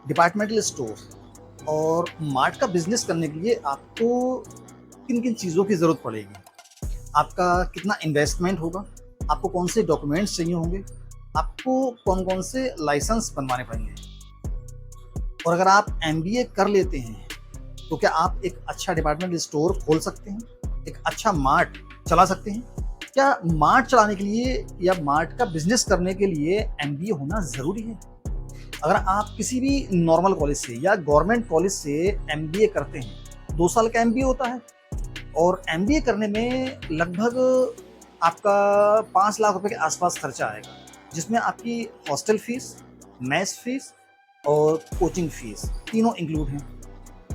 Departmental store और mart का business करने के लिए आपको किन किन चीज़ों की ज़रूरत पड़ेगी, आपका कितना इन्वेस्टमेंट होगा, आपको कौन से डॉक्यूमेंट्स चाहिए होंगे, आपको कौन कौन से लाइसेंस बनवाने पड़ेंगे, और अगर आप एमबीए कर लेते हैं तो क्या आप एक अच्छा डिपार्टमेंटल स्टोर खोल सकते हैं, एक अच्छा मार्ट चला सकते हैं। क्या मार्ट चलाने के लिए या मार्ट का बिजनेस करने के लिए एमबीए होना ज़रूरी है। अगर आप किसी भी नॉर्मल कॉलेज से या गवर्नमेंट कॉलेज से एमबीए करते हैं, 2 साल का एमबीए होता है और एमबीए करने में लगभग आपका 5 लाख रुपए के आसपास खर्चा आएगा, जिसमें आपकी हॉस्टल फीस, मेस फीस और कोचिंग फीस तीनों इंक्लूड हैं।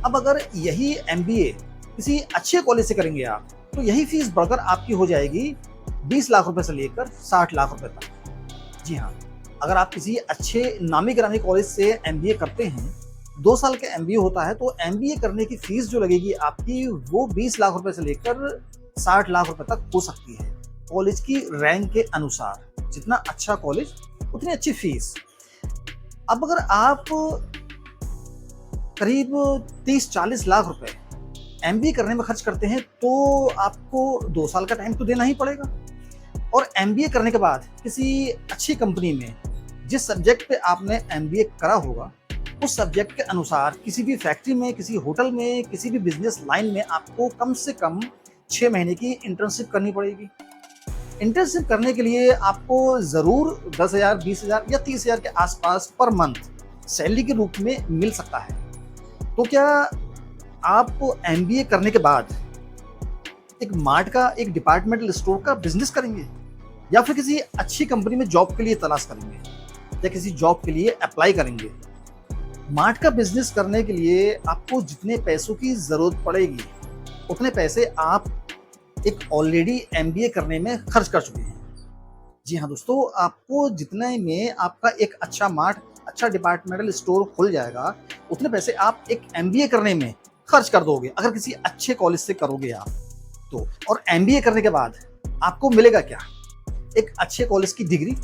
अब अगर यही एमबीए किसी अच्छे कॉलेज से करेंगे आप, तो यही फीस बढ़कर आपकी हो जाएगी 20 लाख रुपए से लेकर 60 लाख रुपए तक। जी हाँ, अगर आप किसी अच्छे नामी गिरामी कॉलेज से एमबीए करते हैं, 2 साल का एमबीए होता है, तो एमबीए करने की फीस जो लगेगी आपकी वो 20 लाख रुपए से लेकर 60 लाख रुपए तक हो सकती है, कॉलेज की रैंक के अनुसार। जितना अच्छा कॉलेज उतनी अच्छी फीस। अब अगर आप करीब 30-40 लाख रुपए एमबीए करने में खर्च करते हैं, तो आपको 2 साल का टाइम तो देना ही पड़ेगा। और एमबीए करने के बाद किसी अच्छी कंपनी में जिस सब्जेक्ट पे आपने एमबीए करा होगा, उस सब्जेक्ट के अनुसार किसी भी फैक्ट्री में, किसी होटल में, किसी भी बिजनेस लाइन में आपको कम से कम 6 महीने की इंटर्नशिप करनी पड़ेगी। इंटर्नशिप करने के लिए आपको ज़रूर 10,000, 20,000 या 30,000 के आसपास पर मंथ सैलरी के रूप में मिल सकता है। तो क्या आप एमबीए करने के बाद एक मार्ट का, एक डिपार्टमेंटल स्टोर का बिजनेस करेंगे, या फिर किसी अच्छी कंपनी में जॉब के लिए तलाश करेंगे, या किसी जॉब के लिए अप्लाई करेंगे। मार्ट का बिजनेस करने के लिए आपको जितने पैसों की ज़रूरत पड़ेगी, उतने पैसे आप एक ऑलरेडी एमबीए करने में खर्च कर चुके हैं। जी हाँ दोस्तों, आपको जितने में आपका एक अच्छा मार्ट, अच्छा डिपार्टमेंटल स्टोर खुल जाएगा, उतने पैसे आप एक एमबीए करने में खर्च कर दोगे, अगर किसी अच्छे कॉलेज से करोगे आप तो। और एमबीए करने के बाद आपको मिलेगा क्या? एक अच्छे कॉलेज की डिग्री,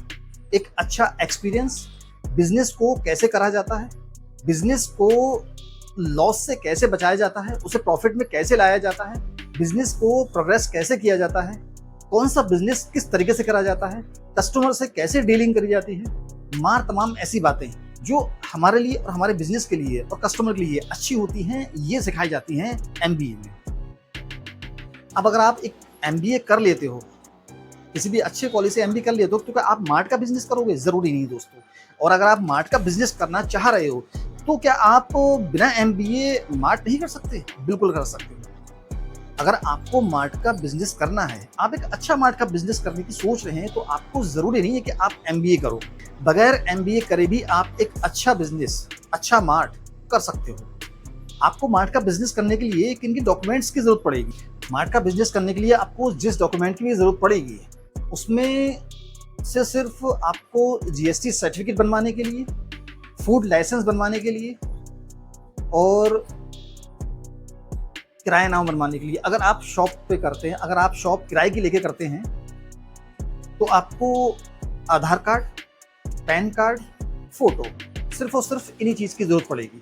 एक अच्छा एक्सपीरियंस, बिजनेस को कैसे करा जाता है, बिजनेस को लॉस से कैसे बचाया जाता है, उसे प्रॉफिट में कैसे लाया जाता है, बिजनेस को प्रोग्रेस कैसे किया जाता है, कौन सा बिजनेस किस तरीके से करा जाता है, कस्टमर से कैसे डीलिंग करी जाती है, तमाम ऐसी बातें जो हमारे लिए और हमारे बिजनेस के लिए और कस्टमर के लिए अच्छी होती हैं, ये सिखाई जाती हैं एमबीए में। अब अगर आप एक एमबीए कर लेते हो, किसी भी अच्छे कॉलेज से एमबीए कर लेते हो, तो क्या आप मार्ट का बिजनेस करोगे? जरूरी नहीं दोस्तों। और अगर आप मार्ट का बिजनेस करना चाह रहे हो, तो क्या आप बिना एमबीए मार्ट नहीं कर सकते? बिल्कुल कर सकते हो। अगर आपको मार्ट का बिजनेस करना है, आप एक अच्छा मार्ट का बिजनेस करने की सोच रहे हैं, तो आपको जरूरी नहीं है कि आप एमबीए करो। बगैर एमबीए करे भी आप एक अच्छा बिजनेस, अच्छा मार्ट कर सकते हो। आपको मार्ट का बिजनेस करने के लिए किन किन डॉक्यूमेंट्स की जरूरत पड़ेगी? मार्ट का बिजनेस करने के लिए आपको जिस डॉक्यूमेंट की भी जरूरत पड़ेगी, उसमें से सिर्फ आपको जीएसटी सर्टिफिकेट बनवाने के लिए, फूड लाइसेंस बनवाने के लिए और किरायानामा बनवाने के लिए, अगर आप शॉप पे करते हैं, अगर आप शॉप किराए की लेके करते हैं, तो आपको आधार कार्ड, पैन कार्ड, फोटो, सिर्फ और सिर्फ इन्हीं चीज़ की जरूरत पड़ेगी।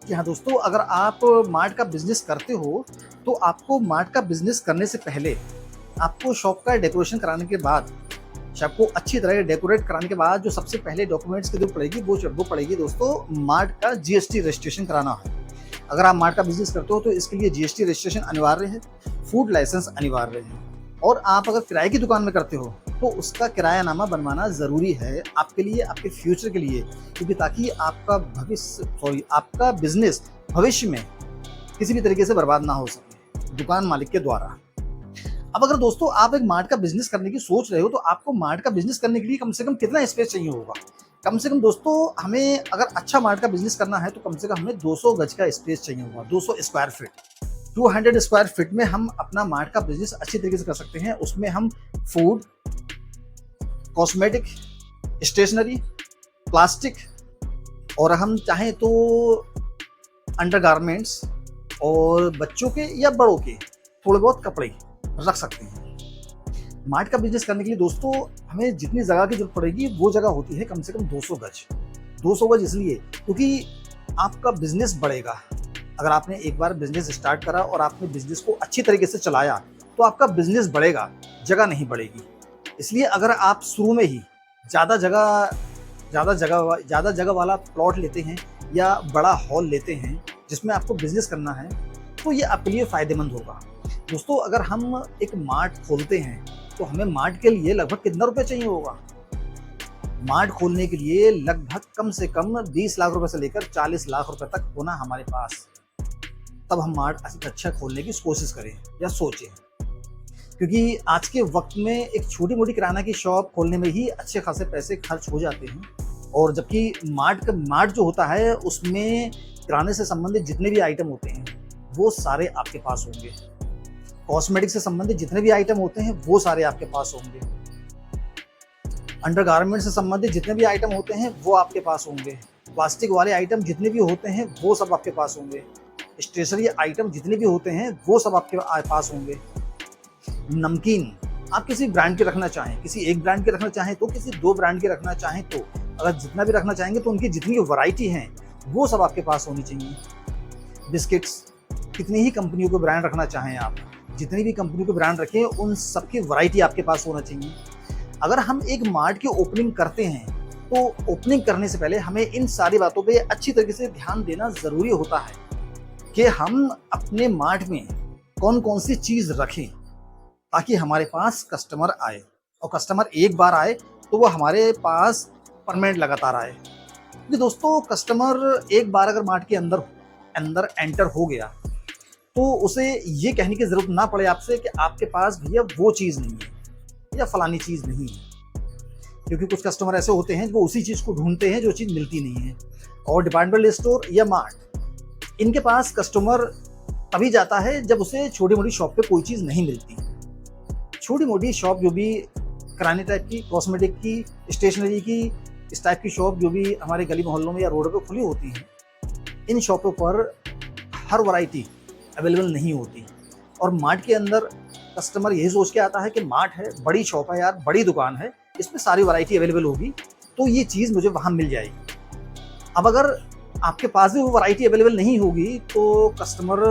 जी हाँ दोस्तों, अगर आप मार्ट का बिजनेस करते हो, तो आपको मार्ट का बिजनेस करने से पहले आपको शॉप का डेकोरेशन कराने के बाद, शॉप को अच्छी तरह डेकोरेट कराने के बाद, जो सबसे पहले डॉक्यूमेंट्स की जरूरत पड़ेगी वो पड़ेगी दोस्तों मार्ट का जीएसटी रजिस्ट्रेशन कराना है। अगर आप मार्ट का बिजनेस करते हो तो इसके लिए जीएसटी रजिस्ट्रेशन अनिवार्य है, फूड लाइसेंस अनिवार्य है। और आप अगर किराए की दुकान में करते हो, तो उसका किरायानामा बनवाना ज़रूरी है आपके लिए, आपके फ्यूचर के लिए, क्योंकि ताकि आपका बिजनेस भविष्य में किसी भी तरीके से बर्बाद ना हो सके दुकान मालिक के द्वारा। अब अगर दोस्तों आप एक मार्ट का बिजनेस करने की सोच रहे हो, तो आपको मार्ट का बिजनेस करने के लिए कम से कम कितना स्पेस चाहिए होगा? कम से कम दोस्तों हमें अगर अच्छा मार्ट का बिजनेस करना है, तो कम से कम हमें 200 गज का स्पेस चाहिए होगा, 200 स्क्वायर फीट। 200 स्क्वायर फीट में हम अपना मार्ट का बिजनेस अच्छी तरीके से कर सकते हैं। उसमें हम फूड, कॉस्मेटिक, स्टेशनरी, प्लास्टिक, और हम चाहें तो अंडरगारमेंट्स और बच्चों के या बड़ों के थोड़े बहुत कपड़े रख सकते हैं। मार्ट का बिजनेस करने के लिए दोस्तों हमें जितनी जगह की जरूरत पड़ेगी, वो जगह होती है कम से कम 200 गज। 200 गज इसलिए क्योंकि आपका बिजनेस बढ़ेगा। अगर आपने एक बार बिजनेस स्टार्ट करा और आपने बिजनेस को अच्छी तरीके से चलाया तो आपका बिजनेस बढ़ेगा, जगह नहीं बढ़ेगी। इसलिए अगर आप शुरू में ही ज़्यादा जगह वाला प्लॉट लेते हैं या बड़ा हॉल लेते हैं जिसमें आपको बिजनेस करना है, तो ये आपके लिए फ़ायदेमंद होगा। दोस्तों, अगर हम एक मार्ट खोलते हैं तो हमें मार्ट के लिए लगभग कितना रुपए चाहिए होगा? मार्ट खोलने के लिए लगभग कम से कम 20 लाख रुपए से लेकर 40 लाख रुपए तक होना हमारे पास, तब हम मार्ट अच्छा खोलने की कोशिश करें या सोचें। क्योंकि आज के वक्त में एक छोटी मोटी किराना की शॉप खोलने में ही अच्छे खासे पैसे खर्च हो जाते हैं, और जबकि मार्ट जो होता है उसमें किराने से संबंधित जितने भी आइटम होते हैं वो सारे आपके पास होंगे। कॉस्मेटिक से संबंधित जितने भी आइटम होते हैं वो सारे आपके पास होंगे। अंडरगारमेंट से संबंधित जितने भी आइटम होते हैं वो आपके पास होंगे। प्लास्टिक वाले आइटम जितने भी होते हैं वो सब आपके पास होंगे। स्टेशनरी आइटम जितने भी होते हैं वो सब आपके पास होंगे। नमकीन आप किसी ब्रांड के रखना चाहें, किसी एक ब्रांड के रखना चाहें तो, किसी 2 ब्रांड के रखना चाहें तो, अगर जितना भी रखना चाहेंगे तो उनकी जितनी वैरायटी हैं वो सब आपके पास होनी चाहिए। बिस्किट्स, कितनी ही कंपनियों के ब्रांड रखना चाहें आप, जितनी भी कंपनी के ब्रांड रखें उन सबकी वैरायटी आपके पास होना चाहिए। अगर हम एक मार्ट की ओपनिंग करते हैं तो ओपनिंग करने से पहले हमें इन सारी बातों पे अच्छी तरीके से ध्यान देना ज़रूरी होता है कि हम अपने मार्ट में कौन कौन सी चीज़ रखें ताकि हमारे पास कस्टमर आए, और कस्टमर एक बार आए तो वो हमारे पास परमानेंट लगातार आए। क्योंकि दोस्तों, कस्टमर एक बार अगर मार्ट के अंदर एंटर हो गया तो उसे ये कहने की ज़रूरत ना पड़े आपसे कि आपके पास भैया वो चीज़ नहीं है या फलानी चीज़ नहीं है। क्योंकि कुछ कस्टमर ऐसे होते हैं वो उसी चीज़ को ढूंढते हैं जो चीज़ मिलती नहीं है। और डिपार्टमेंटल स्टोर या मार्ट, इनके पास कस्टमर तभी जाता है जब उसे छोटी मोटी शॉप पे कोई चीज़ नहीं मिलती। छोटी मोटी शॉप जो भी किराने टाइप की, कॉस्मेटिक की, स्टेशनरी की, इस टाइप की शॉप जो भी हमारे गली मोहल्लों में या रोड पे खुली होती हैं, इन शॉपों पर हर वैरायटी अवेलेबल नहीं होती। और मार्ट के अंदर कस्टमर यही सोच के आता है कि मार्ट है, बड़ी शॉप है यार, बड़ी दुकान है, इसमें सारी वैरायटी अवेलेबल होगी तो ये चीज़ मुझे वहाँ मिल जाएगी। अब अगर आपके पास भी वो वैरायटी अवेलेबल नहीं होगी तो कस्टमर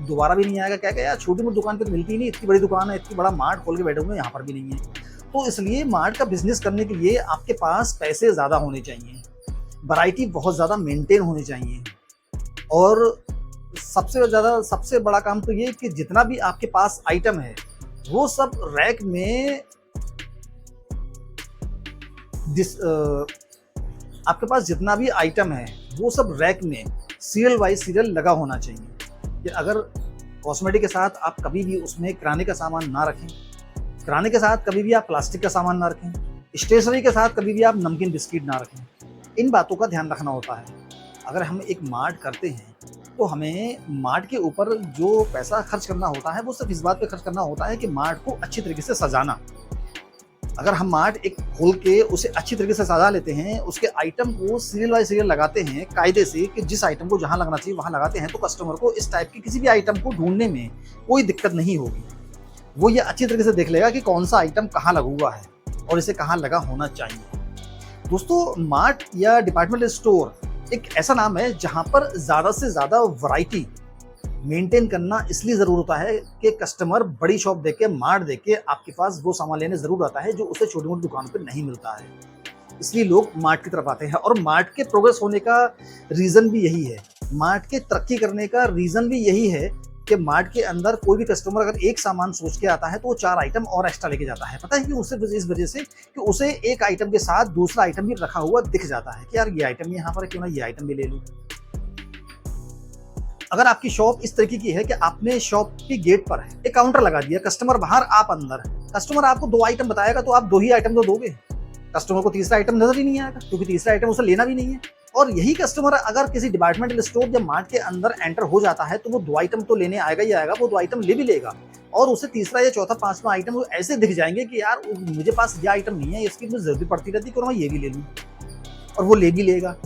दोबारा भी नहीं आएगा, क्या यार छोटी मोटी दुकान पे तो मिलती ही नहीं, इतनी बड़ी दुकान है, इतनी बड़ा मार्ट खोल के बैठे हुए हैं, यहाँ पर भी नहीं है। तो इसलिए मार्ट का बिजनेस करने के लिए आपके पास पैसे ज़्यादा होने चाहिए, वैरायटी बहुत ज़्यादा मेंटेन होनी चाहिए, और सबसे बड़ा काम तो ये कि जितना भी आपके पास आइटम है वो सब रैक में आपके पास जितना भी आइटम है वो सब रैक में सीरियल वाइज सीरियल लगा होना चाहिए। कि अगर कॉस्मेटिक के साथ आप कभी भी उसमें किराने का सामान ना रखें, किराने के साथ कभी भी आप प्लास्टिक का सामान ना रखें, स्टेशनरी के साथ कभी भी आप नमकीन बिस्किट ना रखें, इन बातों का ध्यान रखना होता है। अगर हम एक मार्ट करते हैं तो हमें मार्ट के ऊपर जो पैसा खर्च करना होता है वो सिर्फ इस बात पे खर्च करना होता है कि मार्ट को अच्छी तरीके से सजाना। अगर हम मार्ट एक खोल के उसे अच्छी तरीके से सजा लेते हैं, उसके आइटम को सीरियल बाय सीरियल लगाते हैं कायदे से कि जिस आइटम को जहाँ लगना चाहिए वहाँ लगाते हैं, तो कस्टमर को इस टाइप की किसी भी आइटम को ढूंढने में कोई दिक्कत नहीं होगी। वो ये अच्छी तरीके से देख लेगा कि कौन सा आइटम कहाँ लगा हुआ है और इसे कहाँ लगा होना चाहिए। दोस्तों, मार्ट या डिपार्टमेंटल स्टोर एक ऐसा नाम है जहाँ पर ज़्यादा से ज़्यादा वैरायटी मेंटेन करना इसलिए ज़रूर होता है कि कस्टमर बड़ी शॉप देख के, मार्ट देख के आपके पास वो सामान लेने ज़रूर आता है जो उसे छोटी मोटी दुकान पर नहीं मिलता है। इसलिए लोग मार्ट की तरफ आते हैं, और मार्ट के प्रोग्रेस होने का रीज़न भी यही है, मार्ट के तरक्की करने का रीज़न भी यही है कि मार्ट के अंदर कोई भी कस्टमर अगर एक सामान सोच के आता है तो वो 4 आइटम और एक्स्ट्रा लेके जाता है। पता है कि उसे इस वजह से कि उसे एक आइटम के साथ दूसरा आइटम भी रखा हुआ दिख जाता है कि यार ये आइटम यहाँ पर है, क्यों ना ये आइटम भी ले लूँ। अगर आपकी शॉप इस तरीके की है कि आपने शॉप की गेट पर एक काउंटर लगा दिया, कस्टमर बाहर आप अंदर, कस्टमर आपको 2 आइटम बताएगा तो आप 2 ही आइटम तो दोगे, कस्टमर को तीसरा आइटम नजर ही नहीं आएगा क्योंकि तीसरा आइटम उसे लेना भी नहीं है। और यही कस्टमर अगर किसी डिपार्टमेंटल स्टोर या मार्ट के अंदर एंटर हो जाता है तो वो 2 आइटम तो लेने आएगा ही आएगा, वो 2 आइटम ले भी लेगा, और उसे तीसरा या चौथा 5वां आइटम वो ऐसे दिख जाएंगे कि यार मुझे पास ये आइटम नहीं है, इसकी मुझे जरूरत पड़ती रहती है, मैं ये भी ले लूँ, और वो ले भी लेगा।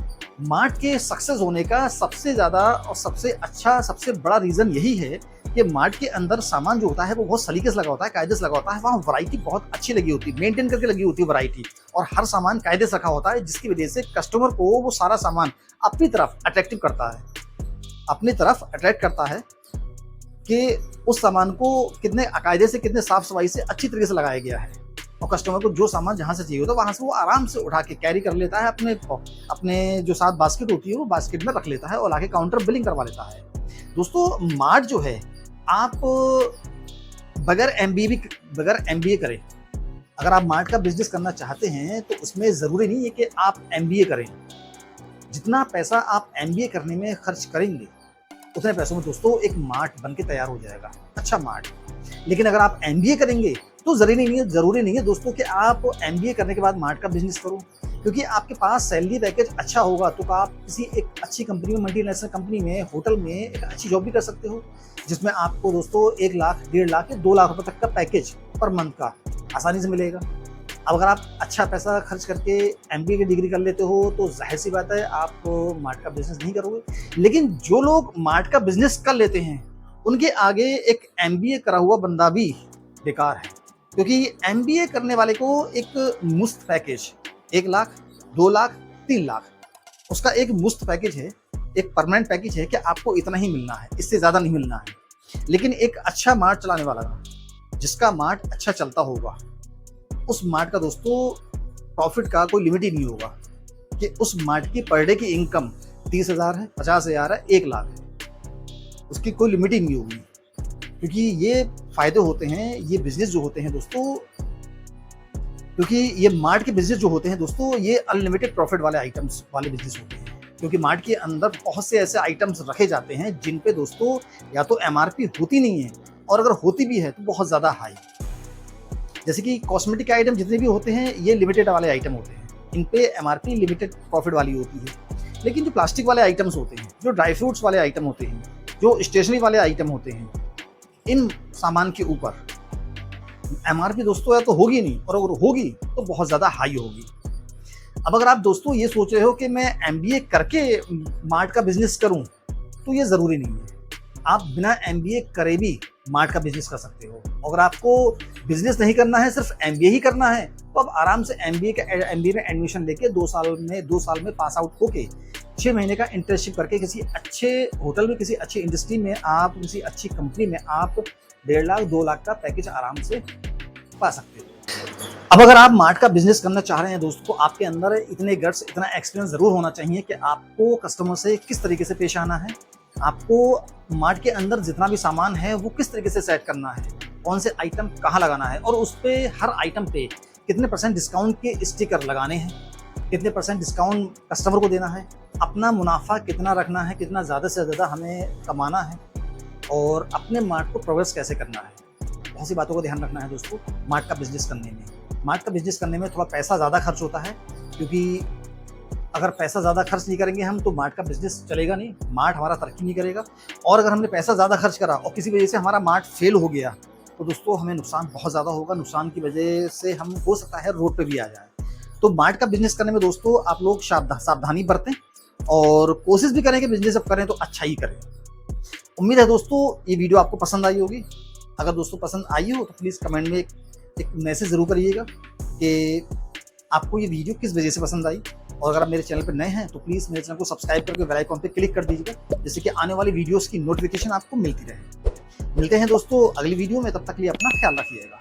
मार्ट के सक्सेस होने का सबसे ज़्यादा और सबसे अच्छा, सबसे बड़ा रीज़न यही है कि मार्ट के अंदर सामान जो होता है वो बहुत सलीके से लगा होता है, कायदे से लगा होता है। वहाँ वैरायटी बहुत अच्छी लगी होती है, मेंटेन करके लगी होती है वैरायटी, और हर सामान कायदे से रखा होता है, जिसकी वजह से कस्टमर को वो सारा सामान अपनी तरफ अट्रैक्टिव करता है, अपनी तरफ अट्रैक्ट करता है कि उस सामान को कितने कायदे से, कितने साफ सफाई से, अच्छी तरीके से लगाया गया है। और कस्टमर को जो सामान जहाँ से चाहिए होता है वहाँ से वो आराम से उठा के कैरी कर लेता है, अपने जो साथ बास्केट होती है वो बास्केट में रख लेता है और आके काउंटर बिलिंग करवा लेता है। दोस्तों मार्ट जो है, आप बगैर एमबीए करें, अगर आप मार्ट का बिजनेस करना चाहते हैं तो उसमें ज़रूरी नहीं है कि आप एमबीए करें। जितना पैसा आप एमबीए करने में खर्च करेंगे उतने पैसों में दोस्तों एक मार्ट बन के तैयार हो जाएगा, अच्छा मार्ट। लेकिन अगर आप एमबीए करेंगे तो ज़रूरी नहीं है दोस्तों कि आप एमबीए करने के बाद मार्ट का बिजनेस करो, क्योंकि आपके पास सैलरी पैकेज अच्छा होगा तो आप किसी एक अच्छी कंपनी में, मल्टीनेशनल कंपनी में, होटल में एक अच्छी जॉब भी कर सकते हो, जिसमें आपको दोस्तों 1 लाख, 1.5 लाख या 2 लाख रुपए तक का पैकेज पर मंथ का आसानी से मिलेगा। अब अगर आप अच्छा पैसा खर्च करके एमबीए की डिग्री कर लेते हो तो जाहिर सी बात है आप मार्ट का बिजनेस नहीं करोगे। लेकिन जो लोग मार्ट का बिजनेस कर लेते हैं उनके आगे एक एमबीए करा हुआ बंदा भी बेकार है, क्योंकि एमबीए करने वाले को एक मुफ्त पैकेज 1 लाख, 2 लाख, 3 लाख उसका एक मुफ्त पैकेज है, एक परमानेंट पैकेज है कि आपको इतना ही मिलना है, इससे ज़्यादा नहीं मिलना है। लेकिन एक अच्छा मार्ट चलाने वाला, जिसका मार्ट अच्छा चलता होगा, उस मार्ट का दोस्तों प्रॉफिट का कोई लिमिट ही नहीं होगा कि उस मार्ट की पर डे की इनकम 30,000 है, 50,000 है, 1 लाख है, उसकी कोई लिमिट ही नहीं होगी। क्योंकि ये फायदे होते हैं, ये बिजनेस जो होते हैं दोस्तों, क्योंकि ये मार्ट के बिजनेस जो होते हैं दोस्तों, ये अनलिमिटेड प्रॉफिट वाले आइटम्स वाले बिजनेस होते हैं। क्योंकि मार्ट के अंदर बहुत से ऐसे आइटम्स रखे जाते हैं जिन पे दोस्तों या तो एमआरपी होती नहीं है, और अगर होती भी है तो बहुत ज़्यादा हाई। जैसे कि कॉस्मेटिक आइटम जितने भी होते हैं ये लिमिटेड वाले आइटम होते हैं, इन पे एमआरपी लिमिटेड प्रॉफिट वाली होती है। लेकिन जो प्लास्टिक वाले आइटम्स होते हैं, जो ड्राई फ्रूट्स वाले आइटम होते हैं, जो स्टेशनरी वाले आइटम होते हैं, इन सामान के ऊपर एमआरपी दोस्तों या तो होगी नहीं, और अगर होगी तो बहुत ज़्यादा हाई होगी। अब अगर आप दोस्तों ये सोच रहे हो कि मैं एमबीए करके मार्ट का बिजनेस करूं, तो ये ज़रूरी नहीं है। आप बिना एमबीए करे भी मार्ट का बिजनेस कर सकते हो। अगर आपको बिजनेस नहीं करना है, सिर्फ एमबीए ही करना है, तो आप आराम से एमबीए में एडमिशन लेके 2 साल में पास आउट होके 6 महीने का इंटर्नशिप करके किसी अच्छे होटल में, किसी अच्छी इंडस्ट्री में, आप किसी अच्छी कंपनी में आप 1.5 लाख, 2 लाख का पैकेज आराम से पा सकते हो। अब अगर आप मार्ट का बिजनेस करना चाह रहे हैं दोस्तों, तो आपके अंदर इतने गट्स, इतना एक्सपीरियंस जरूर होना चाहिए कि आपको कस्टमर से किस तरीके से पेश आना है, आपको मार्ट के अंदर जितना भी सामान है वो किस तरीके से सेट करना है, कौन से आइटम कहाँ लगाना है, और उस पे हर आइटम पे कितने % डिस्काउंट के स्टिकर लगाने हैं, कितने % डिस्काउंट कस्टमर को देना है, अपना मुनाफा कितना रखना है, कितना ज़्यादा से ज़्यादा हमें कमाना है, और अपने मार्ट को प्रोग्रेस कैसे करना है। बहुत सी बातों को ध्यान रखना है दोस्तों मार्ट का बिजनेस करने में। मार्ट का बिजनेस करने में थोड़ा पैसा ज़्यादा खर्च होता है, क्योंकि अगर पैसा ज़्यादा खर्च नहीं करेंगे हम तो मार्ट का बिजनेस चलेगा नहीं, मार्ट हमारा तरक्की नहीं करेगा। और अगर हमने पैसा ज़्यादा खर्च करा और किसी वजह से हमारा मार्ट फेल हो गया तो दोस्तों हमें नुकसान बहुत ज़्यादा होगा। नुकसान की वजह से हम हो सकता है रोड पे भी आ जाए। तो मार्ट का बिजनेस करने में दोस्तों आप लोग सावधानी बरतें और कोशिश भी करें कि बिजनेस जब करें तो अच्छा ही करें। उम्मीद है दोस्तों ये वीडियो आपको पसंद आई होगी। अगर दोस्तों पसंद आई हो तो प्लीज़ कमेंट में एक मैसेज ज़रूर करिएगा कि आपको ये वीडियो किस वजह से पसंद आई। और अगर आप मेरे चैनल पर नए हैं तो प्लीज़ मेरे चैनल को सब्सक्राइब करके बेल आइकन पे क्लिक कर दीजिएगा, जिससे कि आने वाली वीडियोस की नोटिफिकेशन आपको मिलती रहे। मिलते हैं दोस्तों अगली वीडियो में, तब तक के लिए अपना ख्याल रखिएगा।